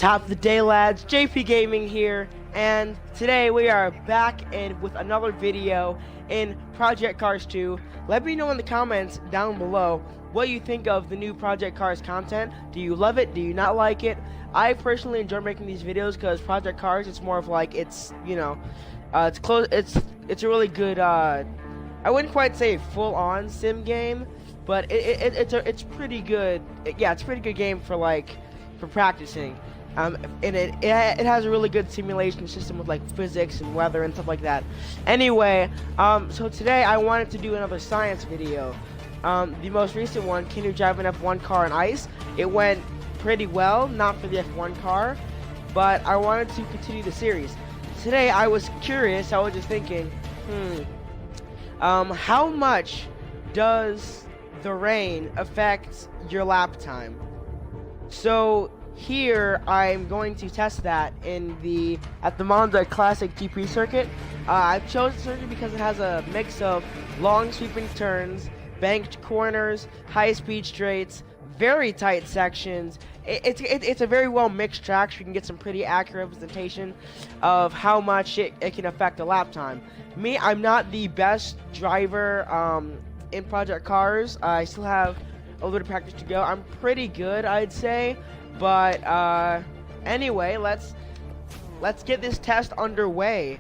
Top of the day, lads. JP Gaming here, and today we are back with another video in Project Cars 2. Let me know in the comments down below what you think of the new Project Cars content. Do you love it? Do you not like it? I personally enjoy making these videos because Project Cars, it's more of like, it's, you know, it's close. It's a really good. I wouldn't quite say full-on sim game, but it's pretty good. Yeah, it's a pretty good game for practicing. And it has a really good simulation system with like physics and weather and stuff like that. Anyway, so today I wanted to do another science video. The most recent one, can you drive an F1 car on ice? It went pretty well, not for the F1 car, but I wanted to continue the series. Today I was curious, I was just thinking, how much does the rain affect your lap time? So here I'm going to test that at the Monza Classic GP circuit. I've chosen the circuit because it has a mix of long sweeping turns, banked corners, high-speed straights, very tight sections. It's a very well mixed track, so you can get some pretty accurate representation of how much it can affect the lap time. Me, I'm not the best driver in Project Cars. I still have a little bit of practice to go. I'm pretty good, I'd say. But anyway, let's get this test underway.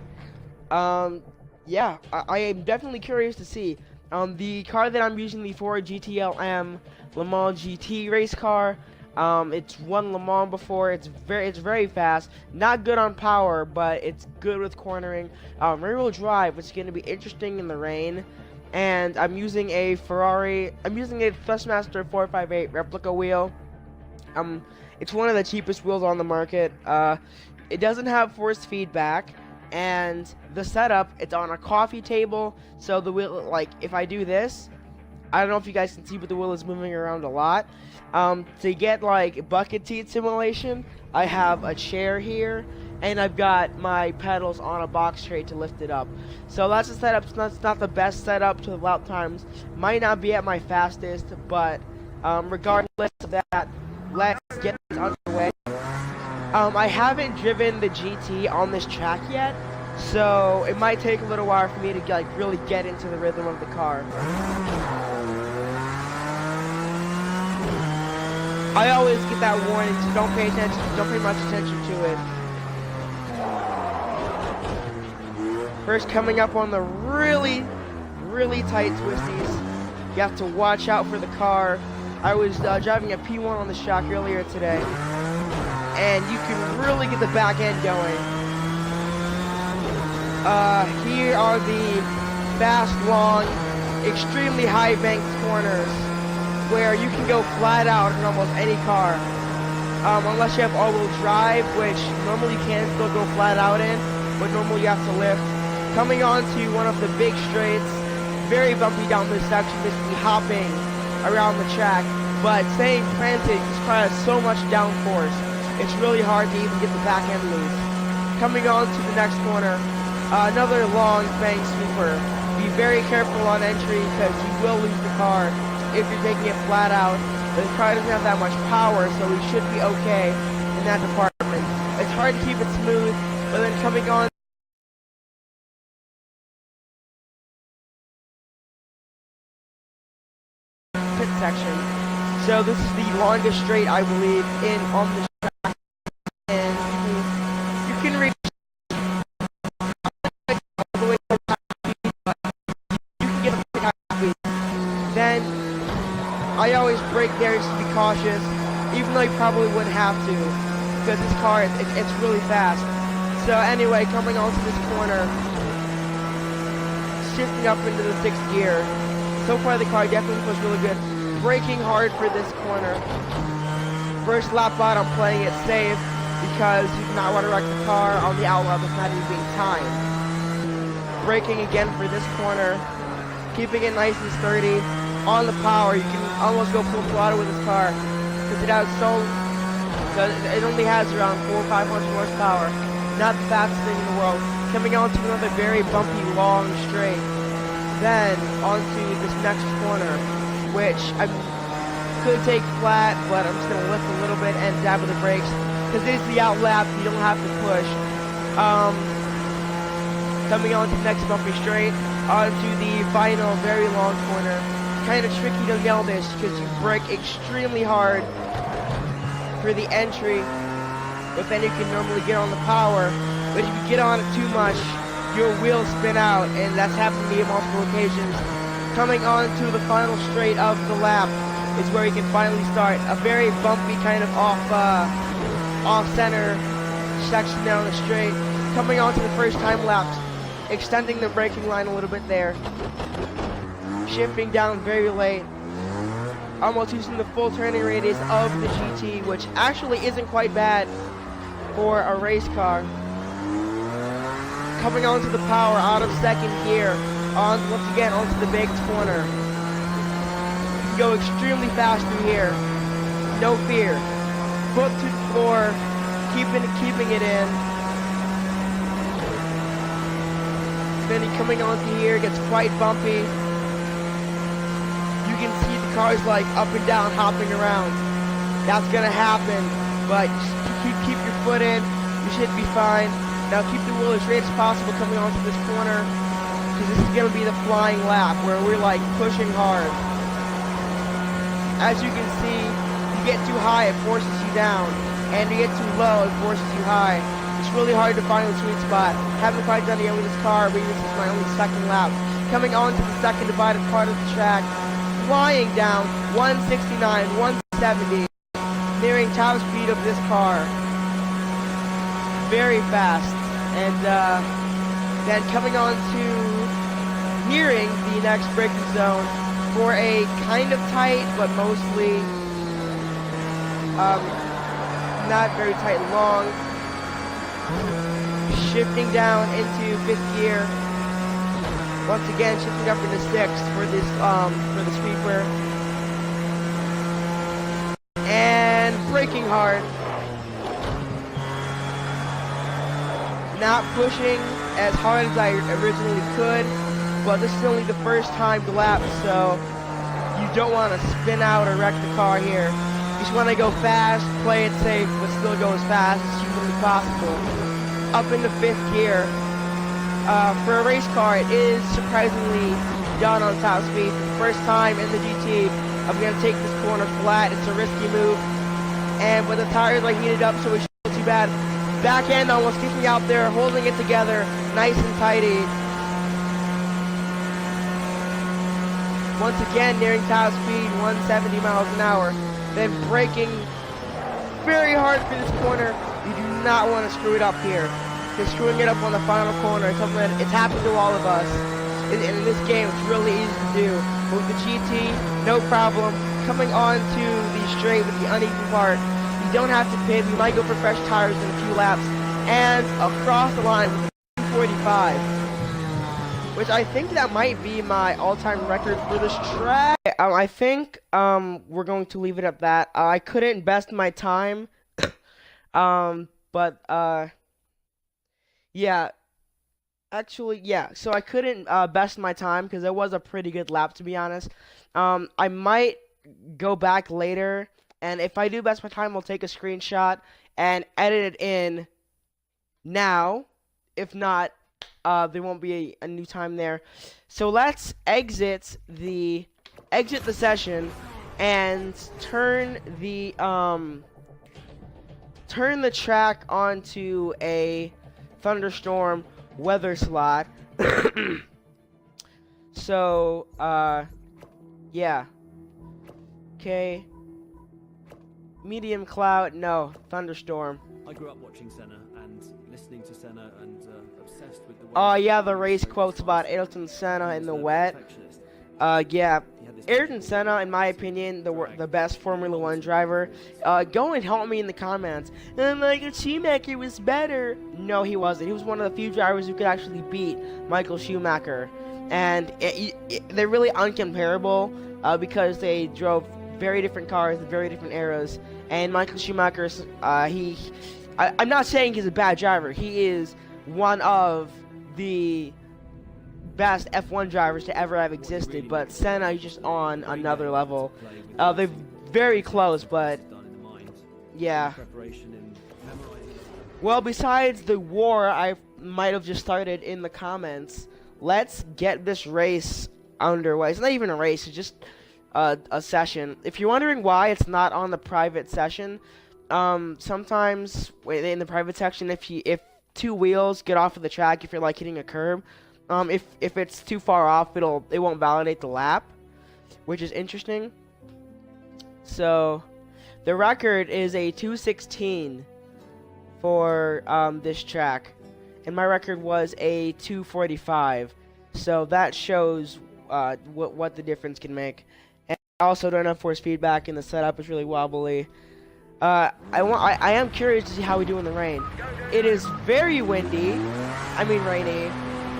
Yeah, I am definitely curious to see. The car that I'm using, the Ford GTLM Le Mans GT race car. It's won Le Mans before. It's very fast. Not good on power, but it's good with cornering. Rear-wheel drive, which is going to be interesting in the rain. And I'm using a Ferrari. I'm using a Thrustmaster 458 replica wheel. It's one of the cheapest wheels on the market. It doesn't have force feedback, and the setup, it's on a coffee table, so the wheel, like, if I do this, I don't know if you guys can see, but the wheel is moving around a lot. To get, like, bucket seat simulation, I have a chair here, and I've got my pedals on a box tray to lift it up. So that's the setup. It's not the best setup to the lap times. Might not be at my fastest, but regardless of that, let's get this underway. I haven't driven the GT on this track yet, so it might take a little while for me to really get into the rhythm of the car. I always get that warning, so don't pay much attention to it. First, coming up on the really tight twisties, you have to watch out for the car. I was driving a P1 on the shock earlier today, and you can really get the back end going. Here are the fast, long, extremely high banked corners where you can go flat out in almost any car, unless you have all-wheel drive, which normally you can still go flat out in, but normally you have to lift. Coming on to one of the big straights, very bumpy down this section, basically hopping around the track, but staying frantic. This car has so much downforce, it's really hard to even get the back end loose. Coming on to the next corner, another long bank sweeper. Be very careful on entry because you will lose the car if you're taking it flat out. The car doesn't have that much power, so we should be okay in that department. It's hard to keep it smooth, but then coming on pit section. So this is the longest straight, I believe, on the track, and you can reach all the way to the top speed, but you can get up to high speed. Then I always brake there just to be cautious, even though you probably wouldn't have to, because this car it's really fast. So anyway, coming onto this corner, shifting up into the 6th gear. So far the car definitely feels really good. Braking hard for this corner. First lap out, I'm playing it safe because you do not want to wreck the car on the outlet that's not even being timed. Braking again for this corner, keeping it nice and sturdy. On the power, you can almost go full throttle with this car because it only has around 400 or 500 horsepower. Not the fastest thing in the world. Coming on to another very bumpy, long straight. Then onto this next corner, which I could take flat, but I'm just going to lift a little bit and dab with the brakes. because it is the out lap. You don't have to push. Coming on to the next bumpy straight, onto the final very long corner. Kind of tricky to nail this because you brake extremely hard for the entry, but then you can normally get on the power. But if you get on it too much, your wheels spin out, and that's happened to me on multiple occasions. Coming on to the final straight of the lap is where you can finally start. A very bumpy kind of off-center section down the straight. Coming on to the first time laps, extending the braking line a little bit there. Shifting down very late. Almost using the full turning radius of the GT, which actually isn't quite bad for a race car. Coming onto the power out of second gear, once again onto the baked corner. You can go extremely fast through here, no fear. Foot to the floor, keeping it in. Then coming onto here gets quite bumpy. You can see the cars like up and down, hopping around. That's gonna happen, but just keep your foot in. You should be fine. Now keep the wheel as straight as possible coming onto this corner, because this is gonna be the flying lap where we're like pushing hard. As you can see, you get too high, it forces you down, and you get too low, it forces you high. It's really hard to find the sweet spot. Haven't quite done it yet with this car, but this is my only second lap. Coming on to the second divided part of the track, flying down 169, 170, nearing top speed of this car. Very fast. And then coming on to nearing the next braking zone for a kind of tight, but mostly not very tight and long. Shifting down into fifth gear. Once again, shifting up into sixth for this for the sweeper. And braking hard. Not pushing as hard as I originally could, but this is only the first time to lap, so you don't want to spin out or wreck the car here. You just want to go fast, play it safe, but still go as fast as humanly possible. Up into fifth gear. For a race car, it is surprisingly done on top speed. For the first time in the GT, I'm going to take this corner flat. It's a risky move, and but the tires are heated up, so it shouldn't be too bad. Back end almost kicking out there, holding it together, nice and tidy. Once again, nearing top speed, 170 miles an hour. Then braking very hard for this corner. You do not want to screw it up here. Because screwing it up on the final corner is something that it's happened to all of us. In this game, it's really easy to do. But with the GT, no problem. Coming on to the straight with the uneven part, you don't have to pit. We might go for fresh tires in a few laps. And across the line with a 245. Which I think that might be my all-time record for this track. I think we're going to leave it at that. I couldn't best my time. Yeah. Actually, yeah. So I couldn't best my time because it was a pretty good lap, to be honest. I might go back later, and if I do best my time, I'll take a screenshot and edit it in now. If not, there won't be a new time there. So let's exit the session and turn the track onto a thunderstorm weather slot. So yeah. Okay. Medium cloud, no, thunderstorm. I grew up watching Senna and listening to Senna and obsessed with the. Oh yeah, the race quotes about Ayrton Senna in the wet. Yeah, Ayrton Senna, in my opinion, the best Formula 1 driver. Go and help me in the comments. Michael Schumacher was better. No, he wasn't. He was one of the few drivers who could actually beat Michael Schumacher. And they're really uncomparable because they drove very different cars in very different eras. And Michael Schumacher, I'm not saying he's a bad driver. He is one of the best F1 drivers to ever have existed, but Senna is just on another level. They're very close, but yeah. Well, besides the war I might have just started in the comments, let's get this race underway. It's not even a race, it's just a session. If you're wondering why it's not on the private session, sometimes in the private section, if two wheels get off of the track, if you're like hitting a curb, if it's too far off, it won't validate the lap, which is interesting. So the record is a 2:16 for this track, and my record was a 2:45. So that shows what the difference can make. And I also don't have force feedback, and the setup is really wobbly. I am curious to see how we do in the rain. It is very windy, rainy,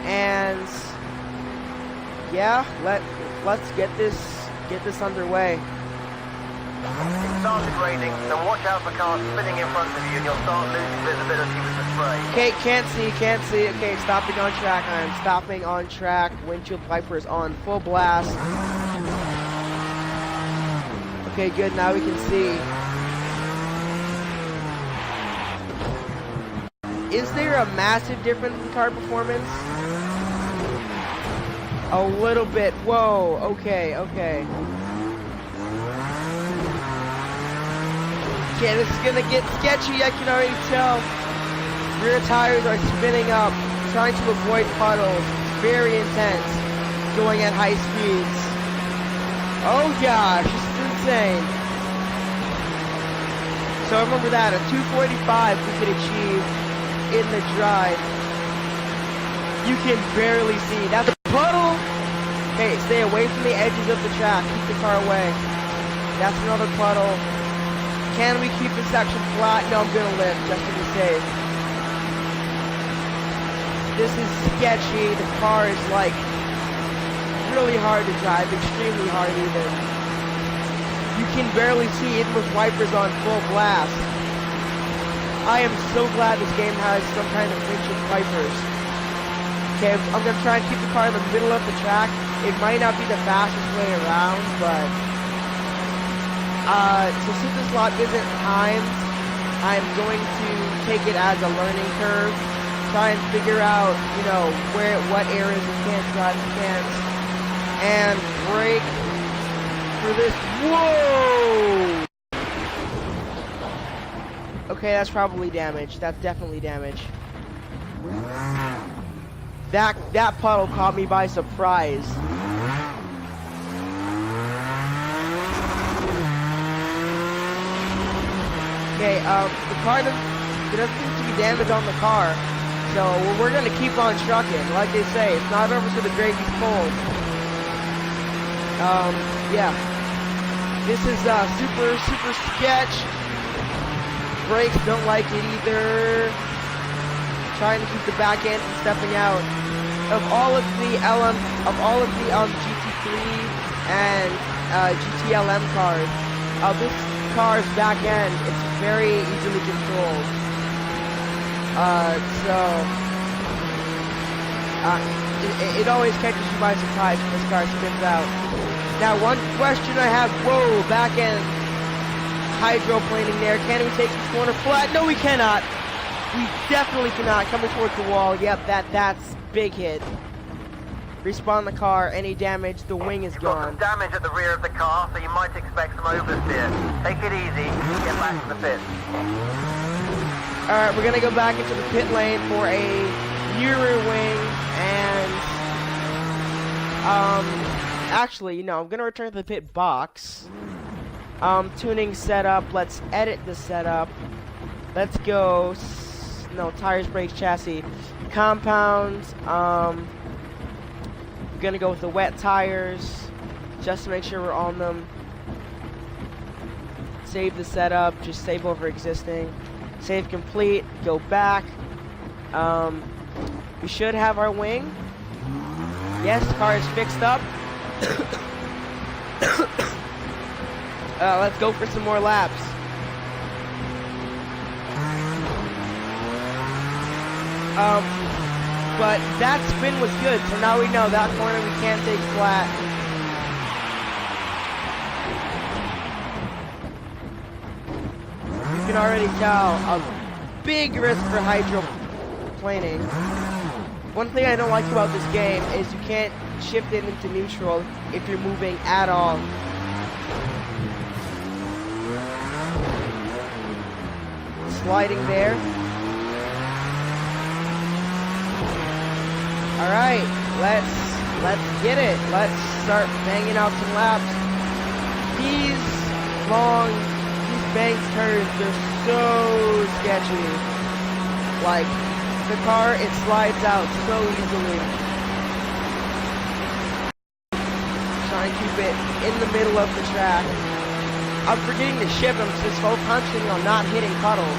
and yeah, let's get this underway. It started raining, so watch out for cars spinning in front of you and you'll start losing visibility with the spray. Okay, can't see. Okay, stopping on track. I am stopping on track. Windshield wipers on full blast. Okay, good. Now we can see. Is there a massive difference in car performance? A little bit. Whoa. Okay. Okay, this is gonna get sketchy, I can already tell. Rear tires are spinning up, trying to avoid puddles. Very intense, going at high speeds. Oh gosh, this is insane. So remember that, a 2:45 we could achieve in the drive. You can barely see. That's a puddle! Hey, stay away from the edges of the track. Keep the car away. That's another puddle. Can we keep this section flat? No, I'm gonna lift just to be safe. This is sketchy. The car is like really hard to drive, extremely hard even. You can barely see even with wipers on full blast. I am so glad this game has some kind of windshield wipers. Okay, I'm gonna try and keep the car in the middle of the track. It might not be the fastest way around, but since this lap isn't timed, I'm going to take it as a learning curve. Try and figure out, what areas you can't drive, you can't, and brake for this. Whoa! Okay, that's probably damage. That's definitely damage. That puddle caught me by surprise. Okay, the car doesn't seem to be damaged on the car, so we're gonna keep on trucking. Like they say, it's not over till the gravy's cold. Yeah. This is super sketch. Brakes don't like it either. Trying to keep the back end from stepping out. Of all of the GT3 and GTLM cars, this car's back end, it's very easily controlled. It always catches you by surprise when this car spins out. Now, one question I have, whoa, back end hydroplaning there. Can we take this corner flat? No, we cannot. We definitely cannot. Coming towards the wall. Yep, that's big hit. Respawn the car. Any damage, the wing is gone. You've got some damage at the rear of the car, so you might expect some oversteer. Take it easy. Get back to the pit. Alright, we're going to go back into the pit lane for a nearer wing, and actually, I'm going to return to the pit box. Tuning setup. Let's edit the setup. Let's go. No, tires, brakes, chassis. Compound. We're gonna go with the wet tires just to make sure we're on them. Save the setup, just save over existing. Save complete, go back. We should have our wing. Yes, the car is fixed up. Let's go for some more laps. But that spin was good, so now we know that corner we can't take flat. You can already tell big risk for hydroplaning. One thing I don't like about this game is you can't shift it into neutral if you're moving at all. Sliding there. Alright, let's get it. Let's start banging out some laps. These banked curves, they're so sketchy. Like, the car, it slides out so easily. Trying to keep it in the middle of the track. I'm forgetting to shift. I'm just so concentrating on not hitting puddles.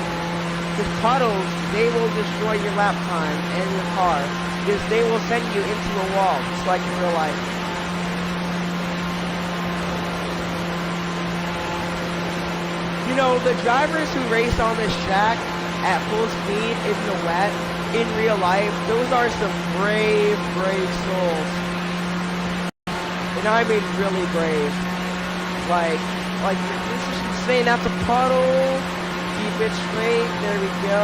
Because puddles, they will destroy your lap time and your car. Because they will send you into a wall, just like in real life. You know, the drivers who race on this track at full speed in the wet, in real life, those are some brave, brave souls. And I mean really brave. Like this is insane. That's a puddle. Keep it straight. There we go.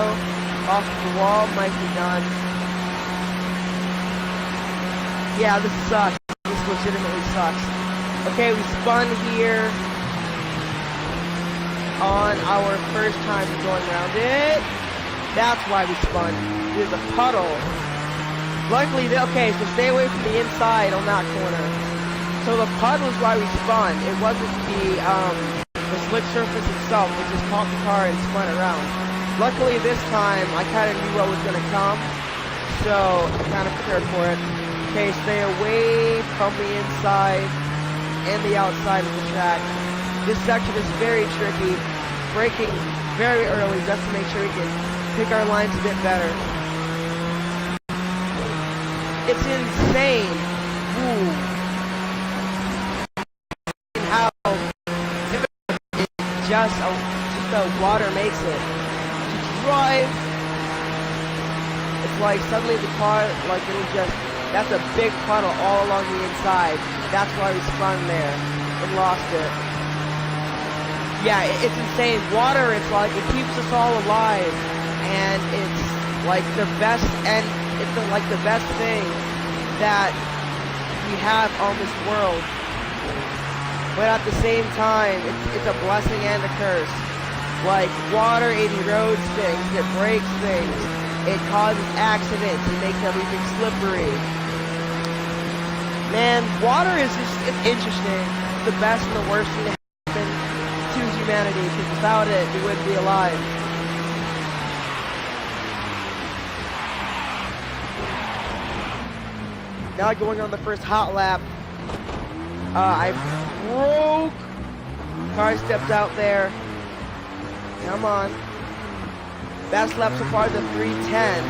Off the wall. Might be done. Yeah, this sucks. This legitimately sucks. Okay, we spun here on our first time going around it. That's why we spun. There's a puddle. Luckily, okay, so stay away from the inside on that corner. So the puddle is why we spun. It wasn't the slick surface itself. It just caught the car and spun around. Luckily, this time, I kind of knew what was going to come. So, I kind of prepared for it. Okay, stay away from the inside and the outside of the track. This section is very tricky. Braking very early just to make sure we can pick our lines a bit better. It's insane. Ooh. How just the water makes it. To drive, it's like suddenly the car, like it'll just, that's a big puddle all along the inside. That's why we spun there and lost it. Yeah, it's insane. Water, it's like, it keeps us all alive. And it's like the best, and it's like the best thing that we have on this world. But at the same time, it's a blessing and a curse. Like, water, it erodes things, it breaks things, it causes accidents, it makes everything slippery. Man, water is just, it's interesting. It's the best and the worst thing to happen to humanity, because without it, we wouldn't be alive. Now going on the first hot lap, I broke. Car stepped out there. Come on. Best lap so far is a 3:10.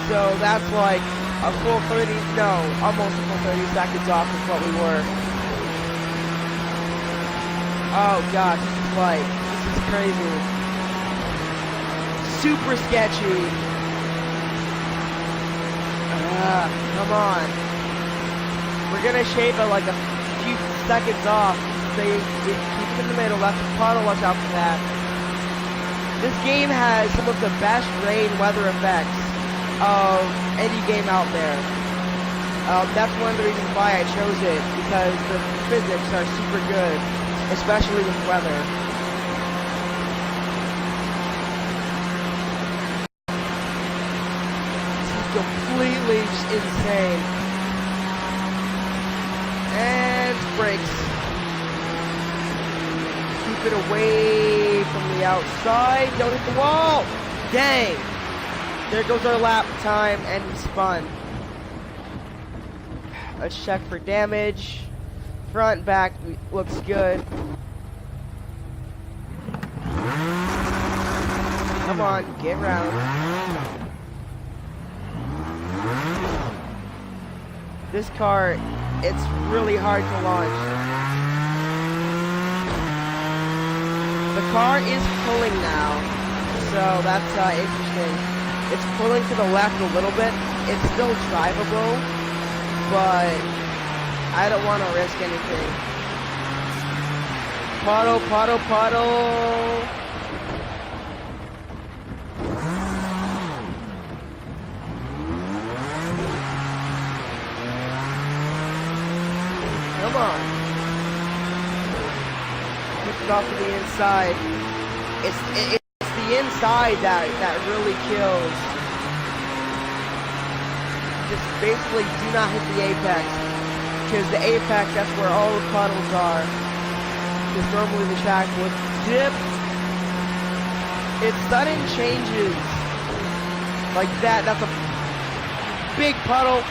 So that's like a full 30, no, almost a full 30 seconds off of what we were. Oh gosh, this is crazy. Super sketchy. Come on. We're gonna shave it like a few seconds off. So you keep it in the middle, left puddle, watch out for that. This game has some of the best rain weather effects of any game out there. That's one of the reasons why I chose it, because the physics are super good, especially with weather. Completely insane. And brakes. Keep it away from the outside. Don't hit the wall. Dang. There goes our lap time and we spun. Let's check for damage. Front, back looks good. Come on, get around. This car, it's really hard to launch. The car is pulling now, so that's interesting. It's pulling to the left a little bit. It's still drivable, but I don't want to risk anything. Puddle, puddle, puddle. on. Push it off to the inside. It's the inside that really kills. Just basically do not hit the apex. Because the apex, that's where all the puddles are. Because normally the track would dip. It sudden changes like that. That's a big puddle.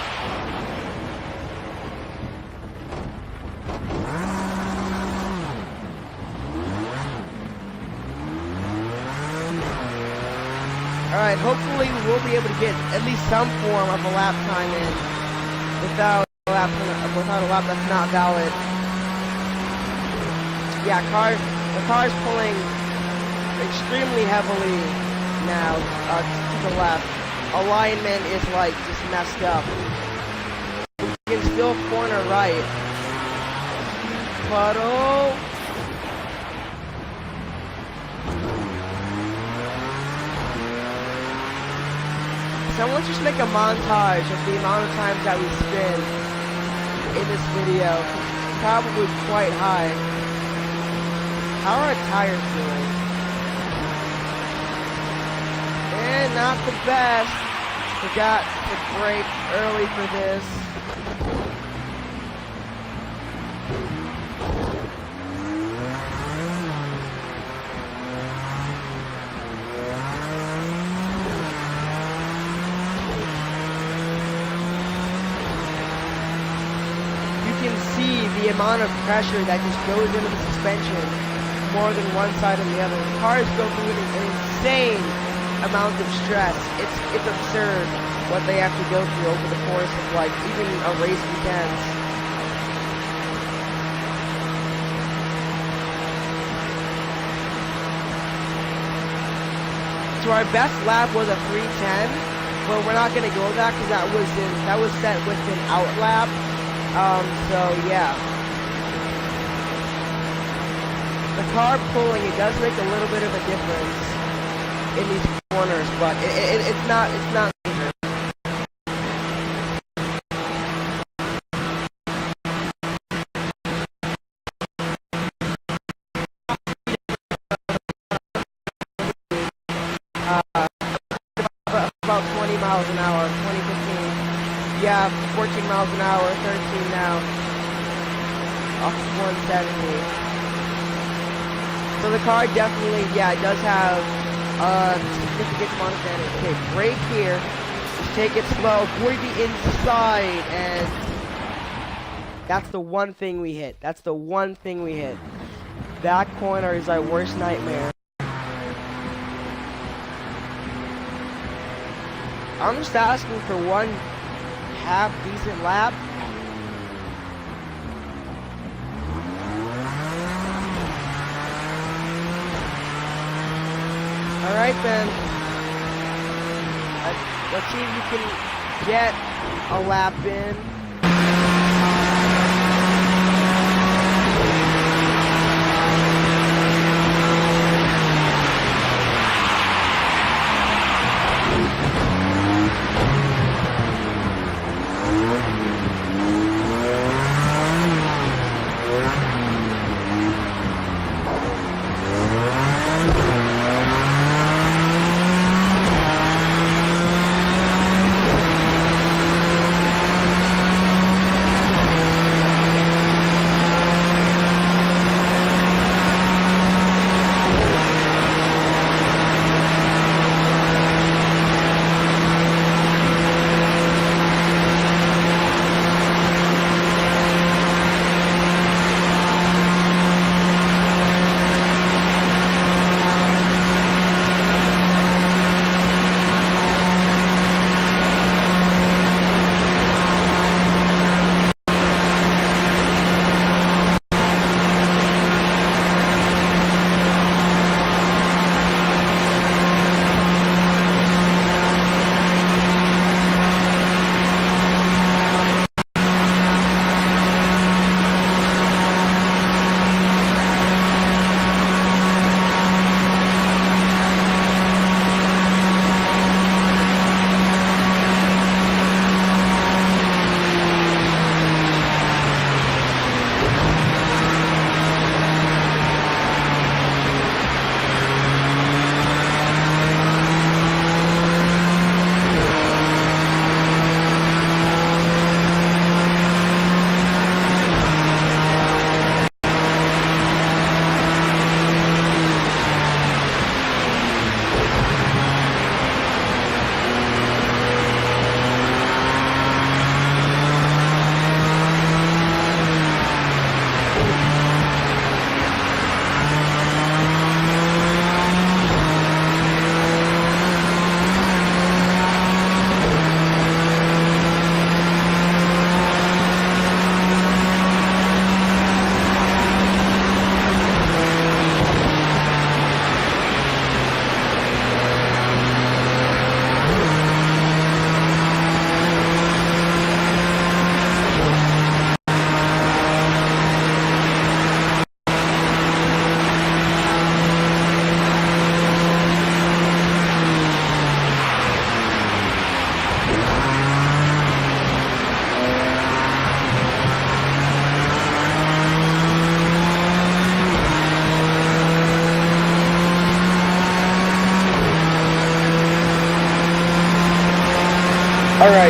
Alright, hopefully we'll be able to get at least some form of a lap time in without a lap that's not valid. Yeah, the car's pulling extremely heavily now to the left. Alignment is like just messed up. You can still corner right. Puddle. So let's just make a montage of the amount of times that we spin in this video. Probably quite high. How are our tires doing? And not the best. Forgot to brake early for this. You can see the amount of pressure that just goes into the suspension more than one side and the other. The cars go through an insane amount of stress. It's absurd what they have to go through over the course of like even a race weekend. So our best lap was a 3:10, but we're not gonna go with that because that was set with an out lap. So yeah. The car pulling, it does make a little bit of a difference in these corners, but it's not major. About 20 miles an hour, 2015. Yeah, 14 miles an hour, 13 now. Off of 170. So the car definitely, yeah, it does have significant amount of damage. Okay, brake here. Just take it slow. Avoid the inside, and that's the one thing we hit. That's the one thing we hit. That corner is our worst nightmare. I'm just asking for one half decent lap. Alright then, let's see if you can get a lap in.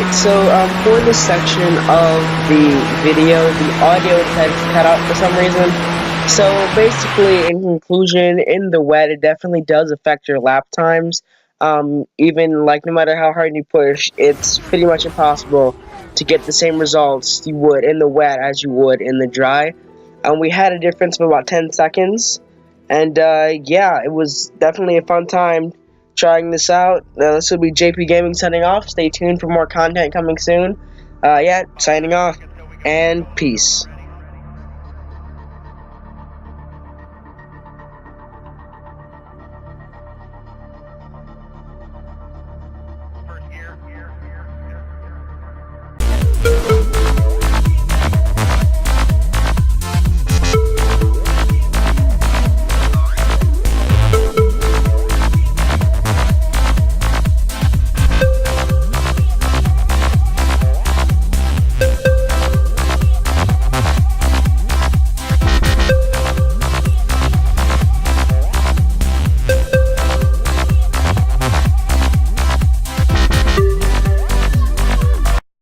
Alright, so for this section of the video, the audio decided to cut out for some reason. So basically, in conclusion, in the wet, it definitely does affect your lap times. Even like no matter how hard you push, it's pretty much impossible to get the same results you would in the wet as you would in the dry. We had a difference of about 10 seconds, and yeah, it was definitely a fun time trying this out. This will be JP Gaming signing off. Stay tuned for more content coming soon. Yeah, signing off, and peace.